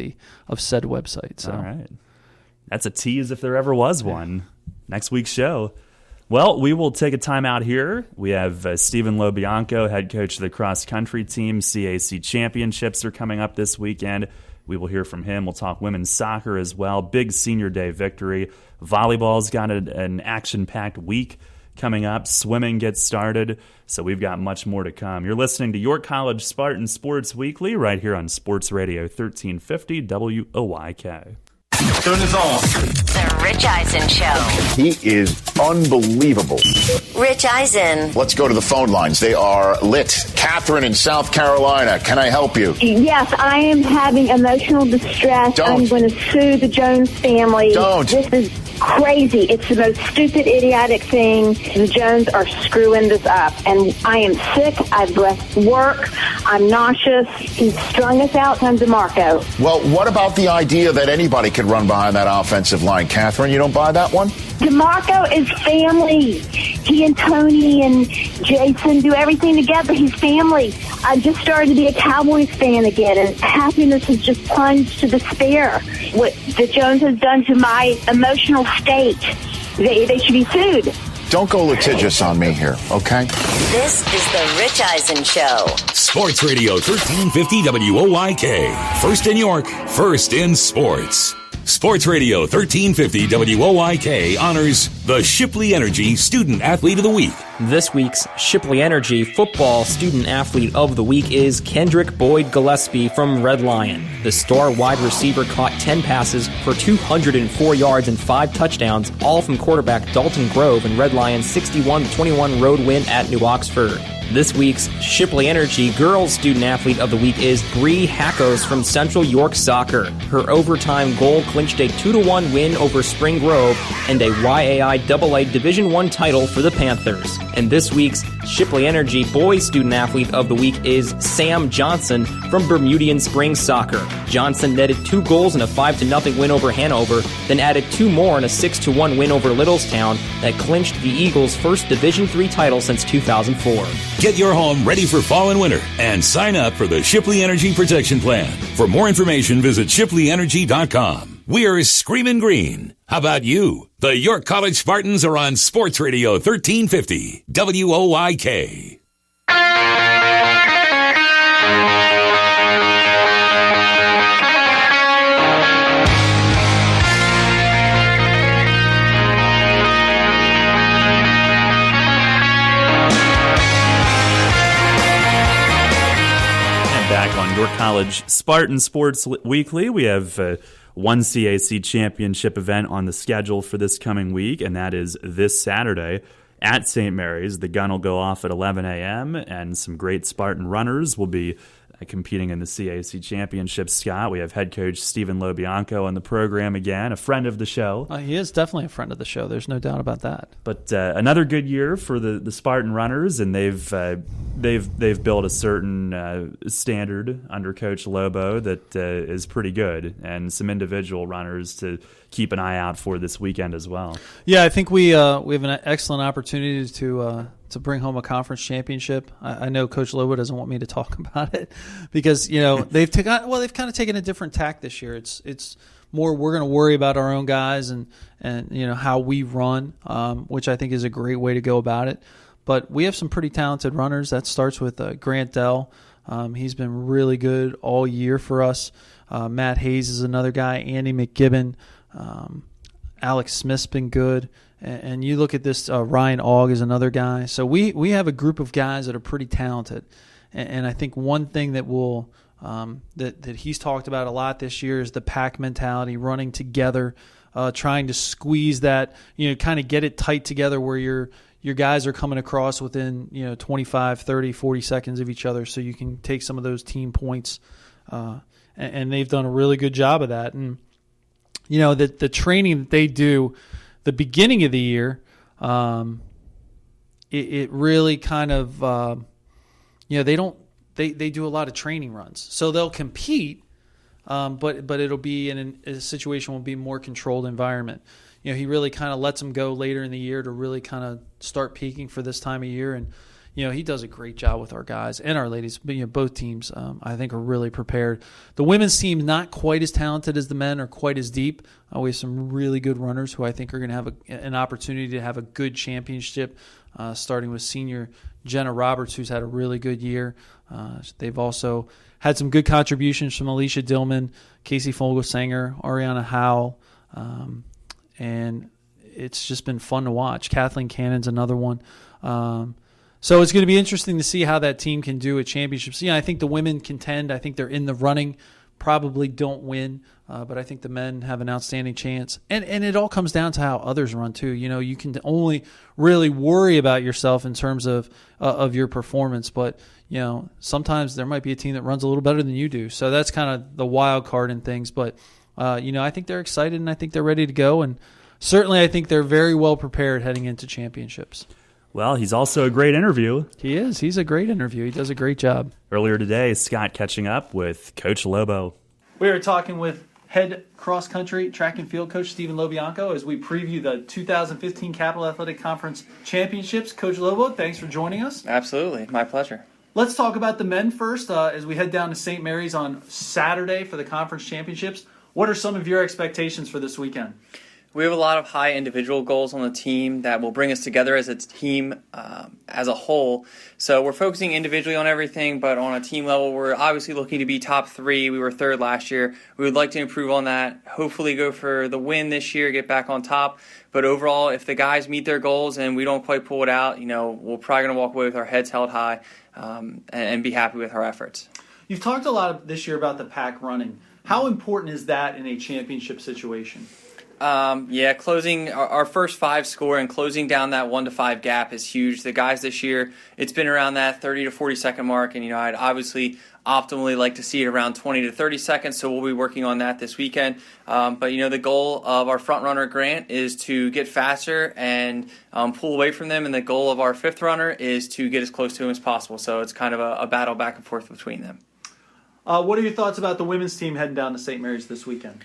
said website. So. All right. That's a tease if there ever was one. Next week's show. Well, we will take a time out here. We have Stephen LoBianco, head coach of the cross-country team. CAC championships are coming up this weekend. We will hear from him. We'll talk women's soccer as well. Big senior day victory. Volleyball's got an action-packed week coming up. Swimming gets started. So we've got much more to come. You're listening to York College Spartan Sports Weekly right here on Sports Radio 1350 WOYK. Turn this on. The Rich Eisen Show. He is unbelievable. Rich Eisen. Let's go to the phone lines. They are lit. Catherine in South Carolina. Can I help you? Yes, I am having emotional distress. Don't. I'm going to sue the Jones family. Don't. This is crazy. It's the most stupid, idiotic thing. The Jones are screwing this up. And I am sick. I've left work. I'm nauseous. He's strung us out on DeMarco. Well, what about the idea that anybody could run behind that offensive line? Catherine, you don't buy that one? DeMarco is family. He and Tony and Jason do everything together. He's family. I just started to be a Cowboys fan again, and happiness has just plunged to despair. What the Jones has done to my emotional state, they should be sued. Don't go litigious on me here, okay? This is the Rich Eisen Show. Sports Radio 1350 WOYK. First in York, first in sports. Sports Radio 1350 WOYK honors the Shipley Energy Student Athlete of the Week. This week's Shipley Energy Football Student Athlete of the Week is Kendrick Boyd Gillespie from Red Lion. The star wide receiver caught 10 passes for 204 yards and 5 touchdowns, all from quarterback Dalton Grove in Red Lion's 61-21 road win at New Oxford. This week's Shipley Energy Girls Student Athlete of the Week is Bree Hackos from Central York Soccer. Her overtime goal clinched a 2-1 win over Spring Grove and a YAI AA Division I title for the Panthers. And this week's Shipley Energy Boys Student Athlete of the Week is Sam Johnson from Bermudian Spring Soccer. Johnson netted 2 goals in a 5-0 win over Hanover, then added 2 more in a 6-1 win over Littlestown that clinched the Eagles' first Division III title since 2004. Get your home ready for fall and winter and sign up for the Shipley Energy Protection Plan. For more information, visit ShipleyEnergy.com. We're screaming green. How about you? The York College Spartans are on Sports Radio 1350 WOYK. Back on York College Spartan Sports Weekly, we have one CAC championship event on the schedule for this coming week, and that is this Saturday at St. Mary's. The gun will go off at 11 a.m., and some great Spartan runners will be competing in the CAC Championship. Scott, we have head coach Stephen Lobianco on the program again, a friend of the show. He is definitely a friend of the show. There's no doubt about that. But another good year for the Spartan runners, and they've built a certain standard under Coach Lobo that is pretty good, and some individual runners to keep an eye out for this weekend as well. Yeah, I think we have an excellent opportunity to bring home a conference championship. I know Coach Lobo doesn't want me to talk about it because they've kind of taken a different tack this year. It's more we're going to worry about our own guys and how we run, which I think is a great way to go about it. But we have some pretty talented runners. That starts with Grant Dell. He's been really good all year for us. Matt Hayes is another guy. Andy McGibbon. Alex Smith's been good. And you look at this, Ryan Aug is another guy. So we have a group of guys that are pretty talented. And I think one thing that will that he's talked about a lot this year is the pack mentality, running together, trying to squeeze that, kind of get it tight together where your guys are coming across within 25, 30, 40 seconds of each other so you can take some of those team points. And they've done a really good job of that. And, the training that they do the beginning of the year, it really kind of, they do a lot of training runs. So they'll compete, but it'll be in a situation will be more controlled environment. He really kind of lets them go later in the year to really kind of start peaking for this time of year. And, he does a great job with our guys and our ladies. But, both teams, I think, are really prepared. The women's team, not quite as talented as the men or quite as deep. We have some really good runners who I think are going to have an opportunity to have a good championship, starting with senior Jenna Roberts, who's had a really good year. They've also had some good contributions from Alicia Dillman, Casey Fogelsanger, Ariana Howell, and it's just been fun to watch. Kathleen Cannon's another one. So it's going to be interesting to see how that team can do at championships. I think the women contend. I think they're in the running. Probably don't win, but I think the men have an outstanding chance. And it all comes down to how others run too. You can only really worry about yourself in terms of your performance, but sometimes there might be a team that runs a little better than you do. So that's kind of the wild card in things. But I think they're excited and I think they're ready to go. And certainly I think they're very well prepared heading into championships. Well, he's also a great interview. He is. He's a great interview. He does a great job. Earlier today, Scott catching up with Coach Lobo. We are talking with head cross-country track and field coach Stephen Lobianco as we preview the 2015 Capital Athletic Conference Championships. Coach Lobo, thanks for joining us. Absolutely. My pleasure. Let's talk about the men first as we head down to St. Mary's on Saturday for the conference championships. What are some of your expectations for this weekend? We have a lot of high individual goals on the team that will bring us together as a team as a whole. So we're focusing individually on everything, but on a team level, we're obviously looking to be top 3. We were 3rd last year. We would like to improve on that, hopefully go for the win this year, get back on top. But overall, if the guys meet their goals and we don't quite pull it out, we're probably going to walk away with our heads held high and be happy with our efforts. You've talked a lot this year about the pack running. How important is that in a championship situation? Closing our first 5 score and closing down that 1-5 gap is huge. The guys this year, it's been around that 30 to 40 second mark, and I'd obviously optimally like to see it around 20 to 30 seconds, so we'll be working on that this weekend. But the goal of our front runner Grant is to get faster and pull away from them, and the goal of our 5th runner is to get as close to him as possible. So it's kind of a battle back and forth between them. What are your thoughts about the women's team heading down to St. Mary's this weekend?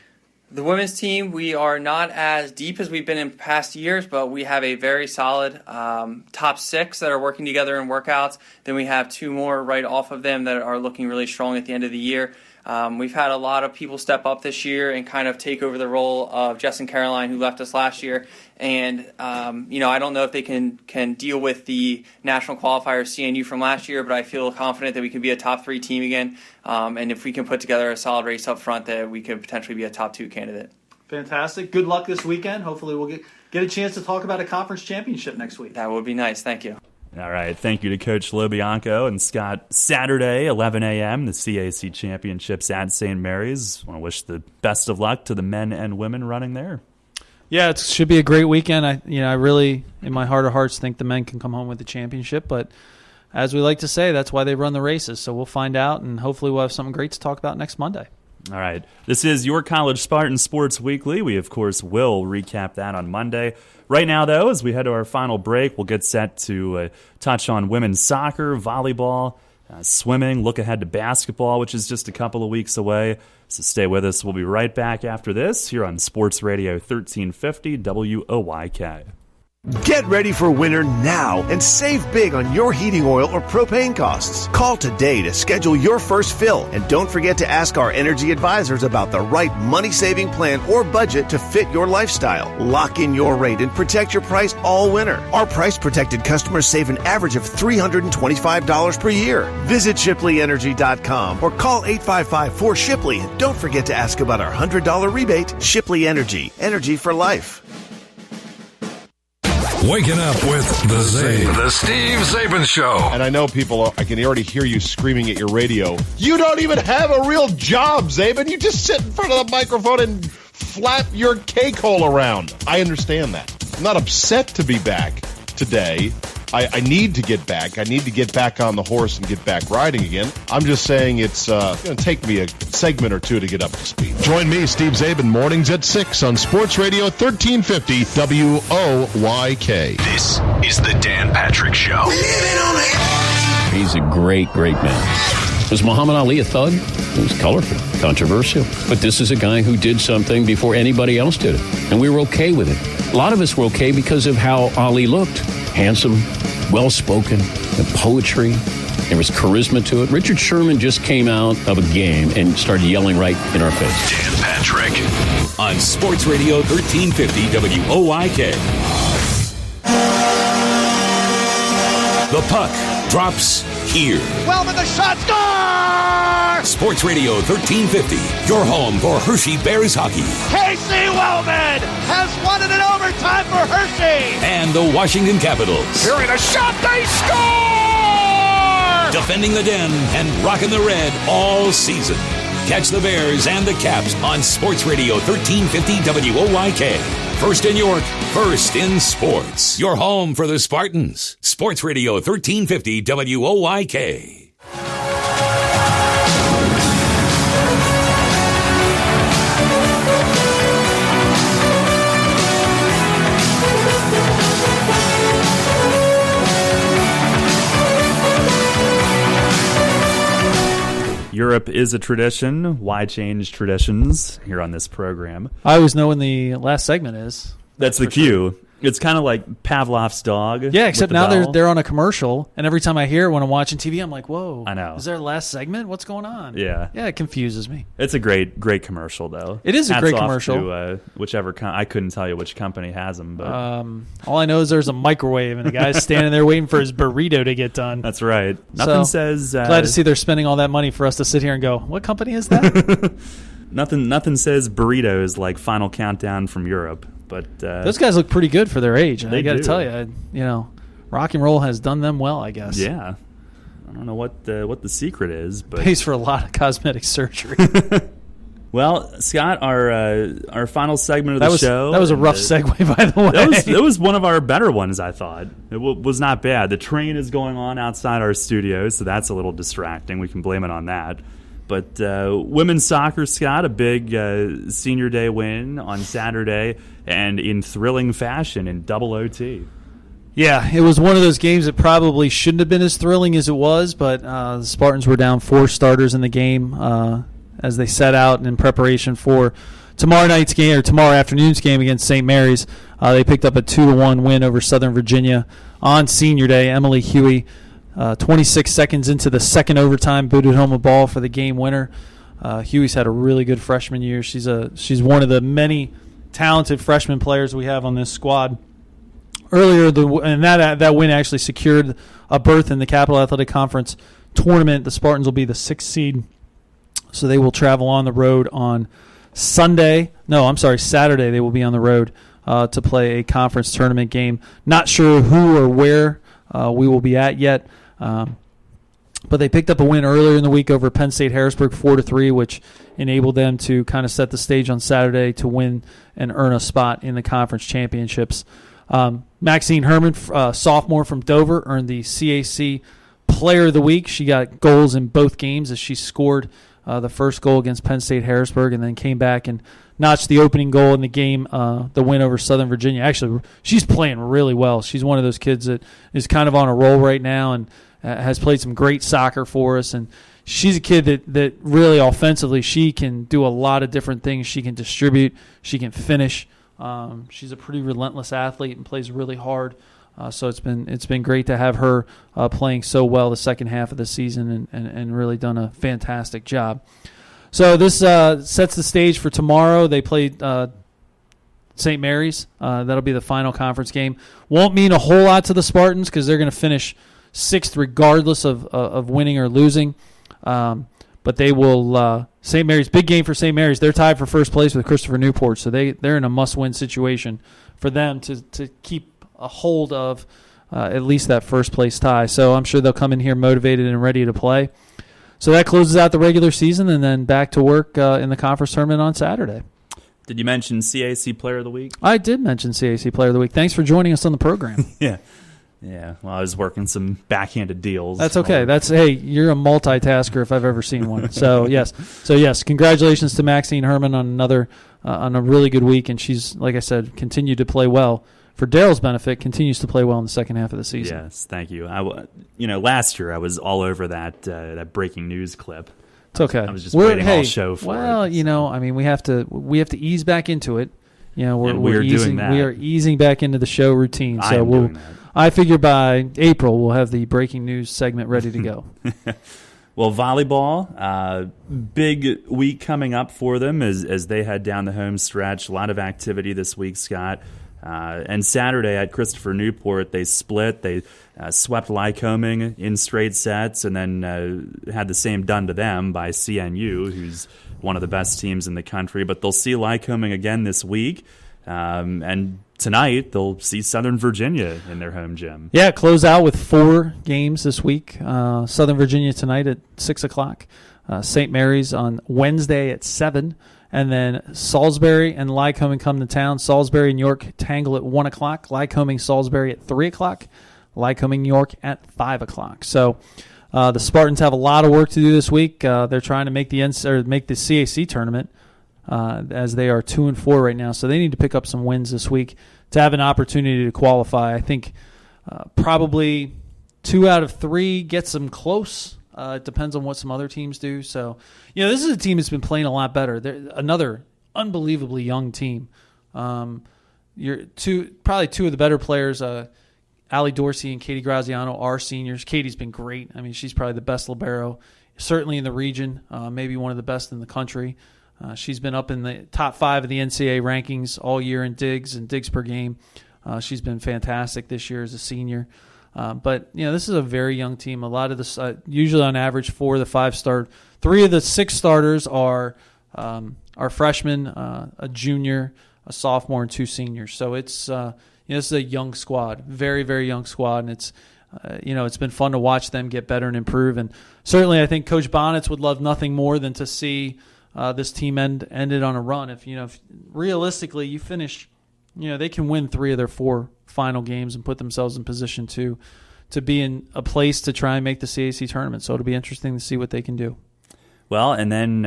The women's team, we are not as deep as we've been in past years, but we have a very solid top 6 that are working together in workouts. Then we have 2 more right off of them that are looking really strong at the end of the year. We've had a lot of people step up this year and kind of take over the role of Jess and Caroline, who left us last year. And, I don't know if they can deal with the national qualifier CNU from last year, but I feel confident that we could be a top 3 team again. And if we can put together a solid race up front, that we could potentially be a top 2 candidate. Fantastic. Good luck this weekend. Hopefully we'll get a chance to talk about a conference championship next week. That would be nice. Thank you. All right. Thank you to Coach Lobianco and Scott. Saturday, 11 a.m., the CAC Championships at St. Mary's. I want to wish the best of luck to the men and women running there. Yeah, it should be a great weekend. I really, in my heart of hearts, think the men can come home with the championship. But, as we like to say, that's why they run the races. So we'll find out, and hopefully we'll have something great to talk about next Monday. All right. This is York College Spartan Sports Weekly. We, of course, will recap that on Monday. Right now, though, as we head to our final break, we'll get set to touch on women's soccer, volleyball, swimming, look ahead to basketball, which is just a couple of weeks away. So stay with us. We'll be right back after this here on Sports Radio 1350 WOYK. Get ready for winter now and save big on your heating oil or propane costs. Call today to schedule your first fill, and don't forget to ask our energy advisors about the right money-saving plan or budget to fit your lifestyle. Lock in your rate and protect your price all winter. Our price-protected customers save an average of $325 per year. Visit ShipleyEnergy.com or call 855-4SHIPLEY, and don't forget to ask about our $100 rebate. Shipley Energy, energy for life. Waking up with the Steve Zabin Show. And I know I can already hear you screaming at your radio. You don't even have a real job, Zabin. You just sit in front of the microphone and flap your cake hole around. I understand that. I'm not upset to be back today. I need to get back. I need to get back on the horse and get back riding again. I'm just saying it's going to take me a segment or two to get up to speed. Join me, Steve Zabin, mornings at 6 on Sports Radio 1350 WOYK. This is the Dan Patrick Show. He's a great man. Was Muhammad Ali a thug? It was colorful, controversial. But this is a guy who did something before anybody else did it. And we were okay with it. A lot of us were okay because of how Ali looked. Handsome, well-spoken, the poetry. There was charisma to it. Richard Sherman just came out of a game and started yelling right in our face. Dan Patrick on Sports Radio 1350 WOYK. The puck drops here. Wellman, the shot, score! Sports Radio 1350, your home for Hershey Bears hockey. Casey Wellman has won it in overtime for Hershey. And the Washington Capitals. Here in a shot, they score! Defending the Den and rocking the red all season. Catch the Bears and the Caps on Sports Radio 1350 WOYK. First in York, first in sports. Your home for the Spartans. Sports Radio 1350 WOYK. Europe is a tradition. Why change traditions here on this program? I always know when the last segment is. That's the cue. Sure. It's kind of like Pavlov's dog. Yeah, except now they're on a commercial, and every time I hear it when I'm watching TV, I'm like, whoa. I know. Is there a last segment? What's going on? Yeah. Yeah, it confuses me. It's a great commercial, though. It is a great commercial. To, whichever I couldn't tell you which company has them, but all I know is there's a microwave, and the guy's standing there waiting for his burrito to get done. That's right. Nothing says... glad to see they're spending all that money for us to sit here and go, what company is that? Nothing says burritos like Final Countdown from Europe. But those guys look pretty good for their age. I got to tell you, rock and roll has done them well, I guess. Yeah, I don't know what the secret is, but pays for a lot of cosmetic surgery. Well, Scott, our final segment of the show. That was a rough segue, by the way. That was one of our better ones, I thought. It was not bad. The train is going on outside our studio, so that's a little distracting. We can blame it on that. But women's soccer, Scott, a big senior day win on Saturday, and in thrilling fashion in double OT. Yeah, it was one of those games that probably shouldn't have been as thrilling as it was, but the Spartans were down 4 starters in the game as they set out in preparation for tomorrow afternoon's game against St. Mary's. They picked up a 2-1 win over Southern Virginia on senior day. Emily Huey, 26 seconds into the second overtime, booted home a ball for the game winner. Huey's had a really good freshman year. She's one of the many talented freshman players we have on this squad. Earlier, and that win actually secured a berth in the Capital Athletic Conference tournament. The Spartans will be the 6th seed, so they will travel on the road on Saturday. They will be on the road to play a conference tournament game. Not sure who or where we will be at yet. But they picked up a win earlier in the week over Penn State Harrisburg 4-3, which enabled them to kind of set the stage on Saturday to win and earn a spot in the conference championships. Maxine Herman, sophomore from Dover, earned the CAC Player of the week. She got goals in both games as she scored the first goal against Penn State Harrisburg and then came back and notched the opening goal in the game, the win over Southern Virginia. Actually, she's playing really well. She's one of those kids that is kind of on a roll right now and has played some great soccer for us. And she's a kid that really offensively, she can do a lot of different things. She can distribute. She can finish. She's a pretty relentless athlete and plays really hard. So it's been great to have her playing so well the second half of the season and really done a fantastic job. So this sets the stage for tomorrow. They play St. Mary's. That'll be the final conference game. Won't mean a whole lot to the Spartans because they're going to finish 6th regardless of winning or losing. But they will St. Mary's, big game for St. Mary's. They're tied for first place with Christopher Newport, so they're in a must-win situation for them to keep a hold of at least that first place tie. So I'm sure they'll come in here motivated and ready to play. So that closes out the regular season and then back to work in the conference tournament on Saturday. Did you mention CAC Player of the Week? I did mention CAC Player of the Week. Thanks for joining us on the program. Yeah. Well, I was working some backhanded deals. That's okay. Hey, you're a multitasker if I've ever seen one. So yes, congratulations to Maxine Herman on another on a really good week, and she's, like I said, continued to play well. For Daryl's benefit, continues to play well in the second half of the season. Yes, thank you. Last year I was all over that breaking news clip. It's okay. I was just waiting all show for it. Well, we have to ease back into it. We're doing that. We are easing back into the show routine. So I figure by April we'll have the breaking news segment ready to go. Well, volleyball, big week coming up for them as they head down the home stretch. A lot of activity this week, Scott. And Saturday at Christopher Newport, they split. They swept Lycoming in straight sets and then had the same done to them by CNU, who's one of the best teams in the country. But they'll see Lycoming again this week. And tonight, they'll see Southern Virginia in their home gym. Yeah, close out with 4 games this week. Southern Virginia tonight at 6 o'clock. St. Mary's on Wednesday at 7. And then Salisbury and Lycoming come to town. Salisbury and York tangle at 1 o'clock. Lycoming, Salisbury at 3 o'clock. Lycoming, York at 5 o'clock. So the Spartans have a lot of work to do this week. They're trying to make the CAC tournament as they are 2-4 right now. So they need to pick up some wins this week to have an opportunity to qualify. I think probably 2 out of 3 gets them close. It depends on what some other teams do. So, this is a team that's been playing a lot better. They're another unbelievably young team. Probably 2 of the better players, Allie Dorsey and Katie Graziano, are seniors. Katie's been great. I mean, she's probably the best libero, certainly in the region, maybe one of the best in the country. She's been up in the top 5 of the NCAA rankings all year in digs and digs per game. She's been fantastic this year as a senior. But this is a very young team. A lot of this, usually on average, 4 of the 5 start. 3 of the 6 starters are freshmen, a junior, a sophomore, and 2 seniors. So it's this is a young squad, very, very young squad, and it's it's been fun to watch them get better and improve. And certainly, I think Coach Bonnets would love nothing more than to see this team ended on a run. If realistically you finish. They can win 3 of their 4 final games and put themselves in position to be in a place to try and make the CAC tournament. So it'll be interesting to see what they can do. Well, and then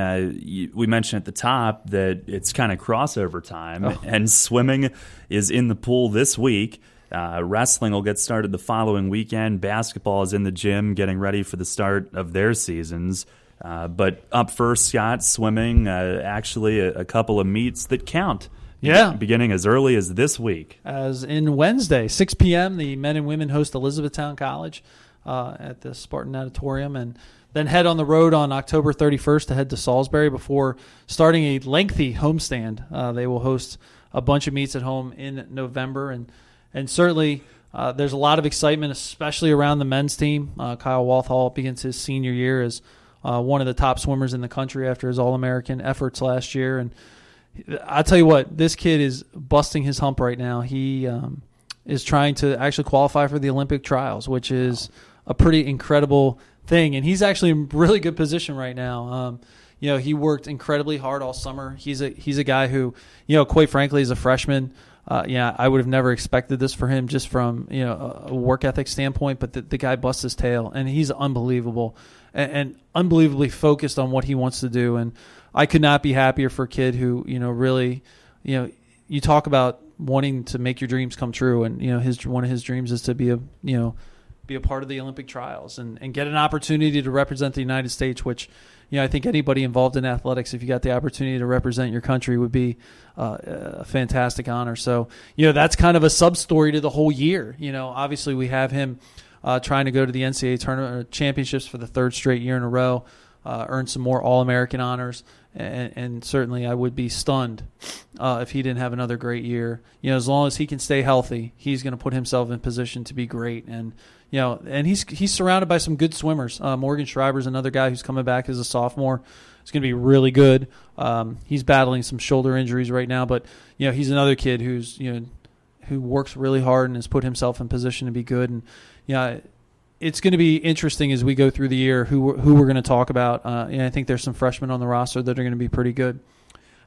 we mentioned at the top that it's kind of crossover time, and swimming is in the pool this week. Wrestling will get started the following weekend. Basketball is in the gym getting ready for the start of their seasons. But up first, Scott, swimming, actually a couple of meets that count. Yeah. Beginning as early as this week. As in Wednesday, 6 p.m., the men and women host Elizabethtown College at the Spartan Auditorium, and then head on the road on October 31st to head to Salisbury before starting a lengthy homestand. They will host a bunch of meets at home in November, and certainly there's a lot of excitement, especially around the men's team. Kyle Walthall begins his senior year as one of the top swimmers in the country after his All-American efforts last year, and I'll tell you what, this kid is busting his hump right now. He is trying to actually qualify for the Olympic trials, which is a pretty incredible thing. And he's actually in really good position right now. He worked incredibly hard all summer. He's a guy who, quite frankly, is a freshman. I would have never expected this for him just from a work ethic standpoint. But the guy busts his tail, and he's unbelievable and unbelievably focused on what he wants to do. And I could not be happier for a kid who really you talk about wanting to make your dreams come true, and one of his dreams is to be a part of the Olympic trials and get an opportunity to represent the United States, which I think anybody involved in athletics, if you got the opportunity to represent your country, would be a fantastic honor. So that's kind of a sub story to the whole year. Obviously we have him trying to go to the NCAA tournament championships for the third straight year in a row, earn some more All-American honors. And certainly I would be stunned if he didn't have another great year. As long as he can stay healthy, he's going to put himself in position to be great. And and he's surrounded by some good swimmers. Morgan Schreiber's another guy who's coming back as a sophomore. He's going to be really good. He's battling some shoulder injuries right now, but he's another kid who's who works really hard and has put himself in position to be good. And it's going to be interesting as we go through the year who we're going to talk about. I think there's some freshmen on the roster that are going to be pretty good.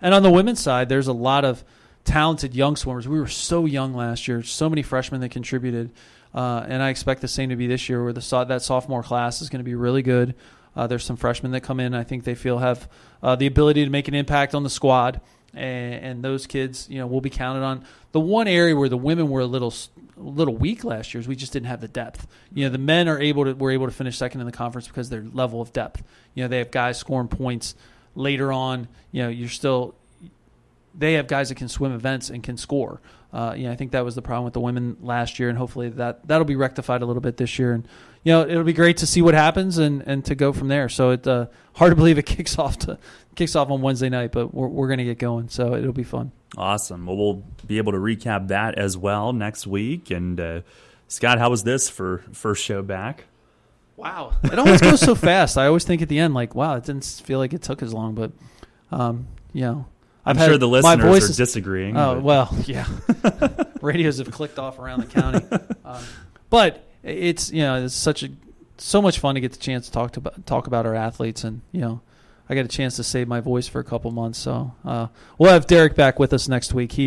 And on the women's side, there's a lot of talented young swimmers. We were so young last year, so many freshmen that contributed. And I expect the same to be this year, where that sophomore class is going to be really good. There's some freshmen that come in, I think they feel have the ability to make an impact on the squad. And those kids, will be counted on. The one area where the women were a little weak last year is we just didn't have the depth. The men were able to finish second in the conference because of their level of depth. They have guys scoring points later on. They have guys that can swim events and can score. I think that was the problem with the women last year, and hopefully that'll be rectified a little bit this year. And it'll be great to see what happens and to go from there. So it's hard to believe it kicks off on Wednesday night, but we're going to get going, so it'll be fun. Awesome. Well, we'll be able to recap that as well next week. And Scott, how was this for first show back? Wow, it always goes so fast. I always think at the end, like, wow, it didn't feel like it took as long, but I'm sure the listeners are disagreeing. Oh, well, yeah. Radios have clicked off around the county. But it's so much fun to get the chance to talk about our athletes, and I got a chance to save my voice for a couple months. So we'll have Derek back with us next week.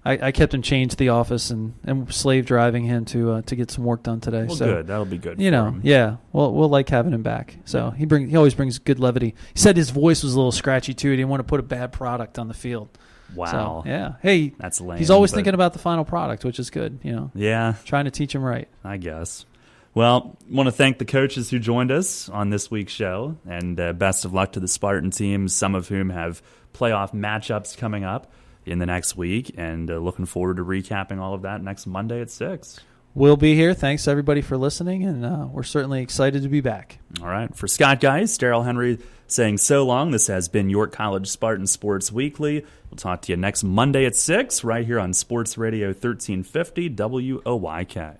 I kept him chained to the office and slave driving him to get some work done today. Well, so good. That'll be good. For him. Yeah. We'll like having him back. So he always brings good levity. He said his voice was a little scratchy too. He didn't want to put a bad product on the field. Wow. So, yeah. Hey, that's lame. He's always thinking about the final product, which is good. Yeah. Trying to teach him right. I guess. Well, I want to thank the coaches who joined us on this week's show, and best of luck to the Spartan teams, some of whom have playoff matchups coming up in the next week, and looking forward to recapping all of that next Monday at 6. We'll be here. Thanks, everybody, for listening, and we're certainly excited to be back. All right. For Scott Geis, Daryl Henry saying so long. This has been York College Spartan Sports Weekly. We'll talk to you next Monday at 6 right here on Sports Radio 1350 WOYK.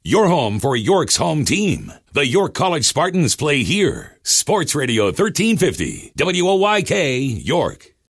Your home for York's home team. The York College Spartans play here. Sports Radio 1350 WOYK, York.